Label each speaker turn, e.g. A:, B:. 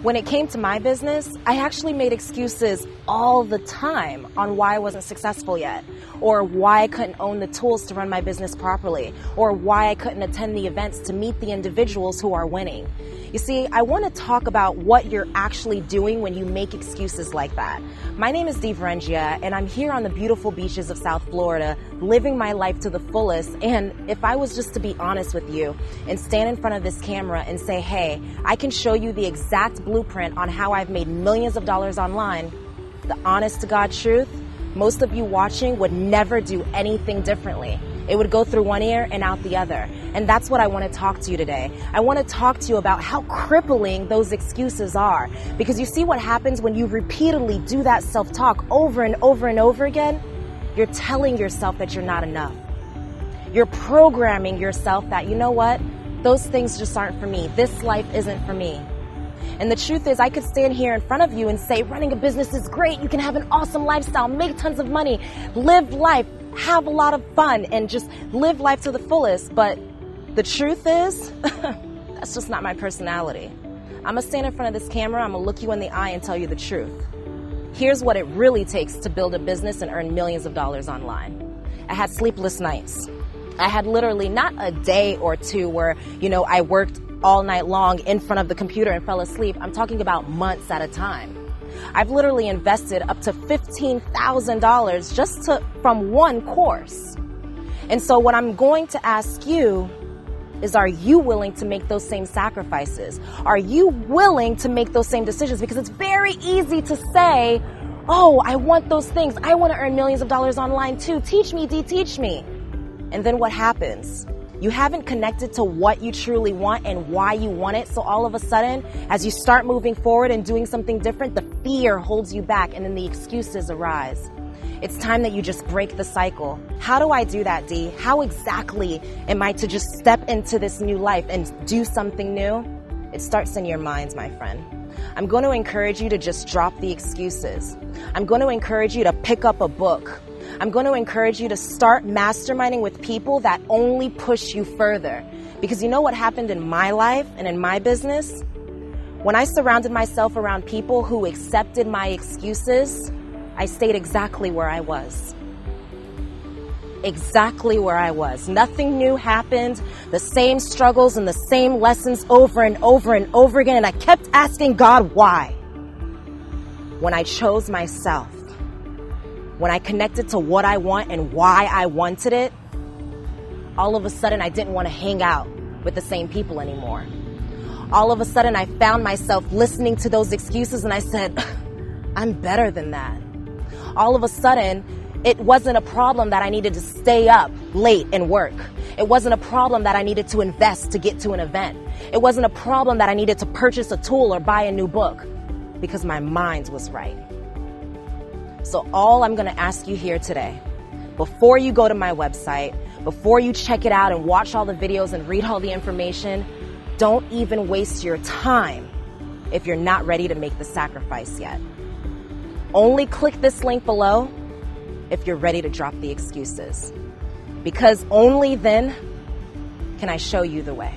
A: When it came to my business, I actually made excuses all the time on why I wasn't successful yet, or why I couldn't own the tools to run my business properly, or why I couldn't attend the events to meet the individuals who are winning. You see, I want to talk about what you're actually doing when you make excuses like that. My name is Dee Varengia, and I'm here on the beautiful beaches of South Florida, living my life to the fullest. And if I was just to be honest with you and stand in front of this camera and say, hey, I can show you the exact blueprint on how I've made millions of dollars online, the honest to God truth, most of you watching would never do anything differently. It would go through one ear and out the other. And that's what I want to talk to you today. I want to talk to you about how crippling those excuses are. Because you see what happens when you repeatedly do that self-talk over and over and over again? You're telling yourself that you're not enough. You're programming yourself that, you know what? Those things just aren't for me. This life isn't for me. And the truth is, I could stand here in front of you and say, running a business is great. You can have an awesome lifestyle, make tons of money, live life, have a lot of fun, and just live life to the fullest. But the truth is, that's just not my personality. I'm gonna stand in front of this camera, I'm gonna look you in the eye and tell you the truth. Here's what it really takes to build a business and earn millions of dollars online. I had sleepless nights. I had literally not a day or two where, I worked all night long in front of the computer and fell asleep. I'm talking about months at a time. I've literally invested up to $15,000 just from one course. And so what I'm going to ask you is, are you willing to make those same sacrifices? Are you willing to make those same decisions? Because it's very easy to say, oh, I want those things. I want to earn millions of dollars online too. Teach me, Dee, teach me. And then what happens? You haven't connected to what you truly want and why you want it. So all of a sudden, as you start moving forward and doing something different, the fear holds you back and then the excuses arise. It's time that you just break the cycle. How do I do that, Dee? How exactly am I to just step into this new life and do something new? It starts in your minds, my friend. I'm going to encourage you to just drop the excuses. I'm going to encourage you to pick up a book. I'm going to encourage you to start masterminding with people that only push you further. Because you know what happened in my life and in my business? When I surrounded myself around people who accepted my excuses, I stayed exactly where I was. Exactly where I was. Nothing new happened. The same struggles and the same lessons over and over and over again. And I kept asking God, why? When I chose myself, when I connected to what I want and why I wanted it, all of a sudden I didn't want to hang out with the same people anymore. All of a sudden I found myself listening to those excuses and I said, I'm better than that. All of a sudden, it wasn't a problem that I needed to stay up late and work. It wasn't a problem that I needed to invest to get to an event. It wasn't a problem that I needed to purchase a tool or buy a new book, because my mind was right. So all I'm going to ask you here today, before you go to my website, before you check it out and watch all the videos and read all the information, don't even waste your time if you're not ready to make the sacrifice yet. Only click this link below if you're ready to drop the excuses, because only then can I show you the way.